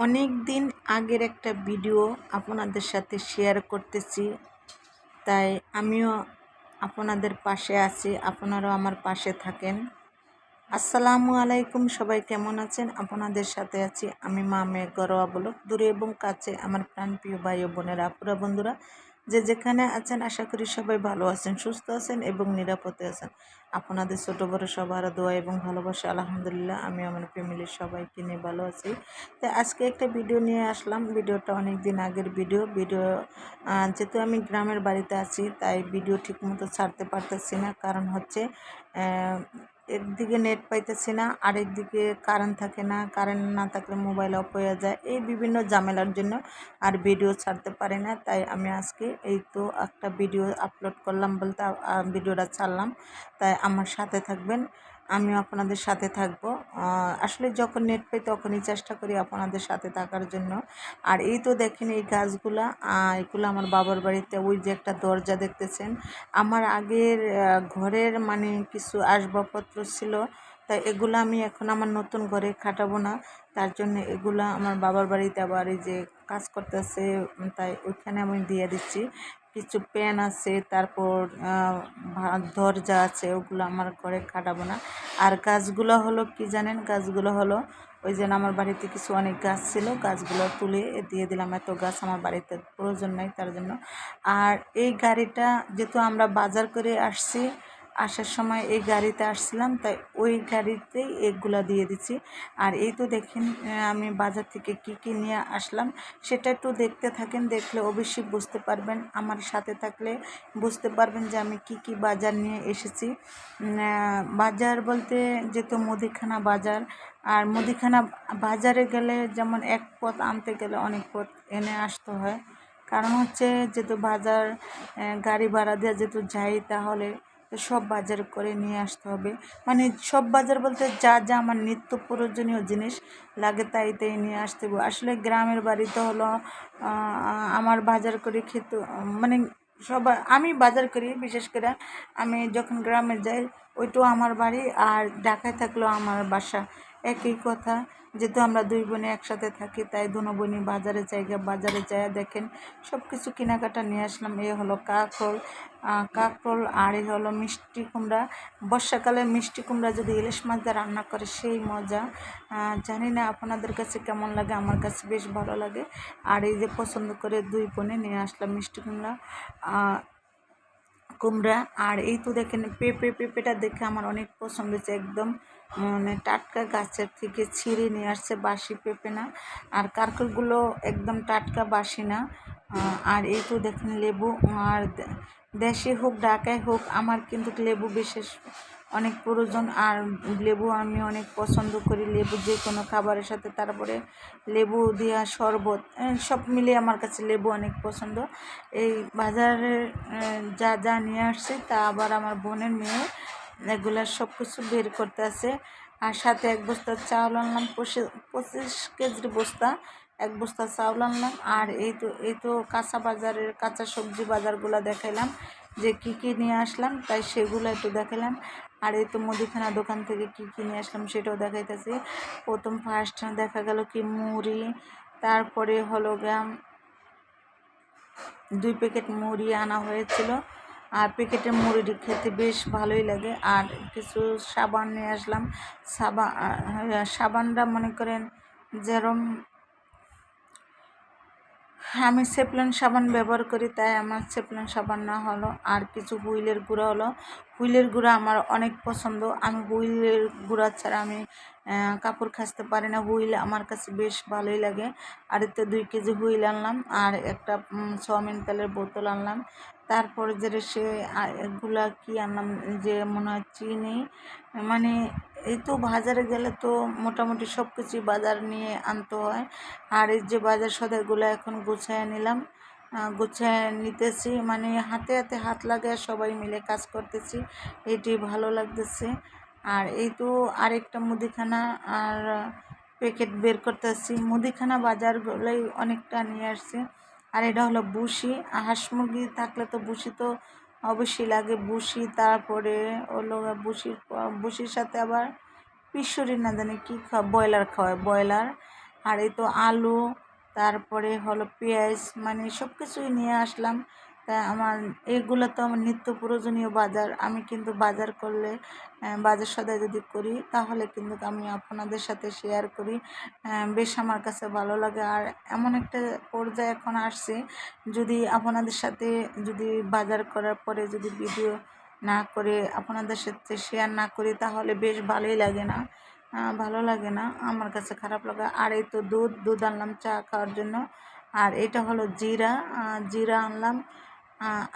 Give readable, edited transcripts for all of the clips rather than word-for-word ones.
অনেক দিন আগের একটা ভিডিও আপনাদের সাথে শেয়ার করতেছি, তাই আমিও আপনাদের পাশে আছি, আপনারাও আমার পাশে থাকেন। আসসালামু আলাইকুম, সবাই কেমন আছেন? আপনাদের সাথে আছি আমি মা মেয়ে ঘরোয়া ব্লগ। দূরে এবং কাছে আমার প্রাণপ্রিয় ভাই ও বোনেরা, আপুরা, বন্ধুরা যে যেখানে আছেন, আশা করি সবাই ভালো আছেন, সুস্থ আছেন এবং নিরাপদে আছেন। আপনাদের ছোট বড় সবার দোয়া এবং ভালোবাসা আলহামদুলিল্লাহ আমি আমার ফ্যামিলির সবাইকে নিয়ে ভালো আছি। তাই আজকে একটা ভিডিও নিয়ে আসলাম। ভিডিওটা অনেক দিন আগের ভিডিও যেহেতু আমি গ্রামের বাড়িতে আছি, তাই ভিডিও ঠিকমতো ছাড়তে পারতেছি না। কারণ হচ্ছে একদিকে নেট পাইতেছি না, আরেকদিকে কারেন্ট থাকে না, কারেন্ট না থাকলে মোবাইল অফ হয়ে যায়, এই বিভিন্ন ঝামেলার জন্য আর ভিডিও ছাড়তে পারি না। তাই আমি আজকে এই তো একটা ভিডিও আপলোড করলাম, বলতে ভিডিওটা ছাড়লাম। তাই আমার সাথে থাকবেন, আমিও আপনাদের সাথে থাকবো। আসলে যখন নেট পাই তখনই চেষ্টা করি আপনাদের সাথে থাকার জন্য। আর এই তো দেখেন এই গাছগুলা, এগুলো আমার বাবার বাড়িতে। ওই যে একটা দরজা দেখতেছেন, আমার আগের ঘরের মানে কিছু আসবাবপত্র ছিল, তাই এগুলো আমি এখন আমার নতুন ঘরে খাটাবো না। তার জন্য এগুলা আমার বাবার বাড়িতে আবার এই যে কাজ করতেছে, তাই ওইখানে আমি দিয়ে দিচ্ছি। কিছু পেন আছে, তারপর দরজা আছে, ওগুলো আমার ঘরে খাটাবো না। আর গাছগুলো হলো কি জানেন, গাছগুলো হলো ওই যে আমার বাড়িতে কিছু অনেক গাছ ছিল, গাছগুলো তুলে দিয়ে দিলাম। এত গাছ আমার বাড়িতে প্রয়োজন নাই তার জন্য। আর এই গাড়িটা যেহেতু আমরা বাজার করে আসছি, আসার সময় এই গাড়িতে আসছিলাম, তাই ওই গাড়িতেই এগুলা দিয়ে দিচ্ছি। আর এই তো দেখেন আমি বাজার থেকে কি কি নিয়ে আসলাম, সেটা একটু দেখতে থাকেন, দেখলে অবশ্যই বুঝতে পারবেন। আমার সাথে থাকলে বুঝতে পারবেন যে আমি কি কি বাজার নিয়ে এসেছি। বাজার বলতে যেহেতু মুদিখানা বাজার, আর মুদিখানা বাজারে গেলে যেমন এক পথ আনতে গেলে অনেক পথ এনে আসতে হয়। কারণ হচ্ছে যেহেতু বাজার গাড়ি ভাড়া দিয়ে যেহেতু যাই, তাহলে তো সব বাজার করে নিয়ে আসতে হবে। মানে সব বাজার বলতে যা যা আমার নিত্য প্রয়োজনীয় জিনিস লাগে তাই তাই নিয়ে আসতে হবে। আসলে গ্রামের বাড়িতে হলো আমার বাজার করে খেতে মানে সবার, আমি বাজার করি বিশেষ করে। আমি যখন গ্রামে যাই ওইটাও আমার বাড়ি, আর ঢাকায় থাকলেও আমার বাসা, একই কথা। যেহেতু আমরা দুই বোনে একসাথে থাকি, তাই দুনো বোনই বাজারে যায় দেখেন সব কিছু কেনাকাটা নিয়ে আসলাম। এ হলো কাঁকরোল, আর এই হলো মিষ্টি কুমড়া। বর্ষাকালে মিষ্টি কুমড়া যদি ইলিশ মাছ দিয়ে রান্না করে সেই মজা। জানি না আপনাদের কাছে কেমন লাগে, আমার কাছে বেশ ভালো লাগে। আর এই যে পছন্দ করে দুই বোনে নিয়ে আসলাম মিষ্টি কুমড়া। আর এই তো দেখেন পেঁপেটা দেখে আমার অনেক পছন্দ হয়েছে, একদম মানে টাটকা গাছের থেকে ছিঁড়ে নিয়ে আসছে, বাসি পেঁপে না। আর কারকলগুলো একদম টাটকা, বাসি না। আর এই তো দেখেন লেবু। আর দেশি হোক ঢাকায় হোক, আমার কিন্তু লেবু বিশেষ অনেক প্রয়োজন। আর লেবু আমি অনেক পছন্দ করি, লেবু যে কোনো খাবারের সাথে, তারপরে লেবু দেওয়া শরবত, সব মিলিয়ে আমার কাছে লেবু অনেক পছন্দ। এই বাজারে যা যা নিয়ে আসছে তা আবার আমার বোনের মেয়ে এগুলা সব কিছু বের করতে আছে। আর সাথে এক বস্তা চাউল আনলাম, 25 কেজির বস্তা, এক বস্তা চাউল আনলাম। আর এই তো কাঁচা সবজি বাজারগুলো দেখাইলাম যে কি কি নিয়ে আসলাম, তাই সেগুলো একটু দেখালাম। আর এই তো মুদিখানা দোকান থেকে কি কি নিয়ে আসলাম সেটাও দেখাইতেছি। ফার্স্ট দেখা গেল কি মুড়ি, তারপরে হলো গ্রাম 2 প্যাকেট মুড়ি আনা হয়েছিল। আর প্যাকেটের মুড়িটি খেতে বেশ ভালোই লাগে। আর কিছু সাবান নিয়ে আসলাম। সাবানটা মনে করেন যেরম আমি সেফলন সাবান ব্যবহার করি, তাই আমার সেফলন সাবান না হলো। আর কিছু হুইলের গুঁড়া হলো, হুইলের গুঁড়া আমার অনেক পছন্দ। আমি হুইলের গুঁড়া ছাড়া আমি কাপড় কাচতে পারি না, হুইল আমার কাছে বেশ ভালোই লাগে। আর এতে 2 কেজি হুইল আনলাম, আর একটা চাউমিন তেলের বোতল আনলাম। তারপরে যে এগুলা কি আনলাম, যে মনে হয় চিনি। মানে এই তো বাজারে গেলে তো মোটামুটি সব কিছুই বাজার নিয়ে আনতে হয়। আর এই যে বাজার সদাইগুলো এখন গুছায় নিলাম, গুছায় নিতেছি, মানে হাতে হাতে হাত লাগায় সবাই মিলে কাজ করতেছি, এটি ভালো লাগতেছে। আর এই তো আরেকটা মুদিখানা আর প্যাকেট বের করতেছি। মুদিখানা বাজারগুলোই অনেকটা নিয়ে আসছি। আর এটা হলো বুসি, হাঁস মুরগি থাকলে তো বুসি তো অবশ্যই লাগে, বুসি। তারপরে হলো বুসির সাথে আবার পিশরি না জানি কী ব্রয়লার খাওয়ায়, ব্রয়লার। আর এই তো আলু, তারপরে হলো পেঁয়াজ, মানে সব কিছুই নিয়ে আসলাম। তা আমার এগুলো তো আমার নিত্য প্রয়োজনীয় বাজার। আমি কিন্তু বাজার করলে বাজার সদাই যদি করি তাহলে কিন্তু আমি আপনাদের সাথে শেয়ার করি। বেশ আমার কাছে ভালো লাগে। আর এমন একটা পর্যায়ে এখন আসছে, যদি আপনাদের সাথে যদি বাজার করার পরে যদি ভিডিও না করে আপনাদের সাথে শেয়ার না করি তাহলে বেশ ভালোই লাগে না, ভালো লাগে না, আমার কাছে খারাপ লাগে। আর এই তো দুধ আনলাম চা খাওয়ার জন্য। আর এটা হলো জিরা, জিরা আনলাম।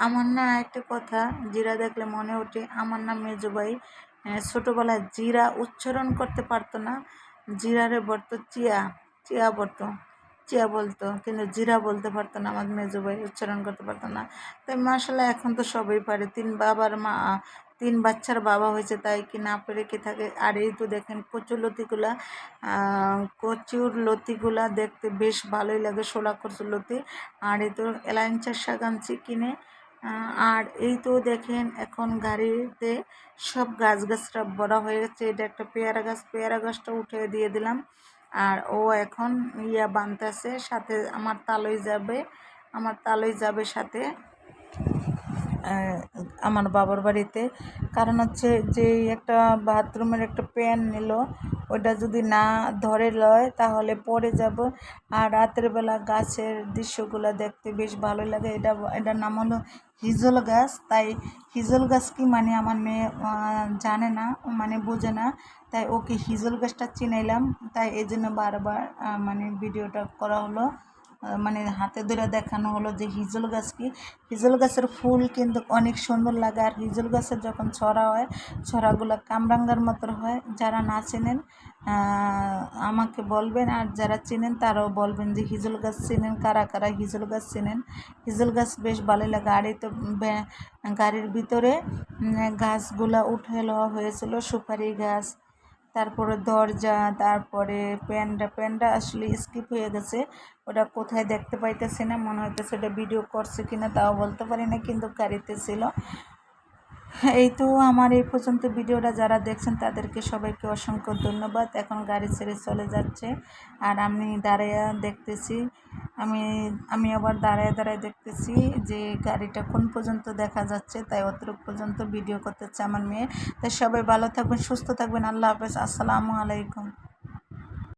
আমার না একটা কথা, জিরা দেখলে মনে ওঠে আমার না মেজো ভাই ছোটোবেলায় জিরা উচ্চারণ করতে পারতো না, জিরারে বলতো চিয়া, চিয়া বলতো, চিয়া বলতো, কিন্তু জিরা বলতে পারতো না আমার মেজো ভাই, উচ্চারণ করতে পারতো না। তাই মাসাল্লাহ এখন তো সবই পারে, তিন বাচ্চার বাবা হয়েছে, তাই কি না পেরে কি থাকে। আর এই তো দেখেন কচুর লতিগুলা দেখতে বেশ ভালোই লাগে, শোলা কচুর লতি। আর এই তো এলাইঞ্চার শাক আনছি কিনে। আর এই তো দেখেন এখন গাড়িতে সব গাছরা বড় হয়ে গেছে। এটা একটা পেয়ারা গাছ, পেয়ারা গাছটা উঠে দিয়ে দিলাম। আর ও এখন বানতেছে, সাথে আমার তালই যাবে সাথে আমার বাবার বাড়িতে। কারণ হচ্ছে যে একটা বাথরুমের একটা প্যান নিল, ওটা যদি না ধরে লয় তাহলে পড়ে যাব। আর রাতের বেলা গাছের দৃশ্যগুলো দেখতে বেশ ভালো লাগে। এটার নাম হলো হিজল গাছ। তাই হিজল গাছ কি মানে আমার মেয়ে জানে না, মানে বোঝে না, তাই ওকে হিজল গাছটা চিনাইলাম। তাই এই জন্য বারবার মানে ভিডিওটা করা হলো, মানে হাতে ধরে দেখানো হলো যে হিজল গাছ কি। হিজল গাছের ফুল কিন্তু অনেক সুন্দর লাগে। আর হিজল গাছের যখন ছড়া হয়, ছড়াগুলো কামরাঙ্গার মতো হয়। যারা না চেনেন আমাকে বলবেন, আর যারা চেনেন তারাও বলবেন যে হিজল গাছ চেনেন, কারা কারা হিজল গাছ চেনেন। হিজল গাছ বেশ ভালো লাগে। আর এই তো গাড়ির ভিতরে গাছগুলা উঠে লওয়া হয়েছিল, সুপারি গাছ, তারপরে দরজা, তারপরে প্যান্ডা আসলে স্কিপ হয়ে গেছে, ওটা কোথায় দেখতে পাইতেছি না, মনে হইতেছে ওটা ভিডিও করছে কিনা তাও বলতে পারি না, কিন্তু গাড়িতে ছিল। এই তো আমার এই পর্যন্ত ভিডিওটা যারা দেখছেন তাদেরকে সবাইকে অসংখ্য ধন্যবাদ। এখন গাড়ি ছেড়ে চলে যাচ্ছে, আর আমি দাঁড়াইয়া দেখতেছি, আমি আবার দাঁড়ায় দেখতেছি যে গাড়িটা কোন পর্যন্ত দেখা যাচ্ছে। তাই অতটুকু পর্যন্ত ভিডিও করতেছে আমার মেয়ে। তাই সবাই ভালো থাকবেন, সুস্থ থাকবেন। আল্লাহ হাফেজ, আসসালামু আলাইকুম।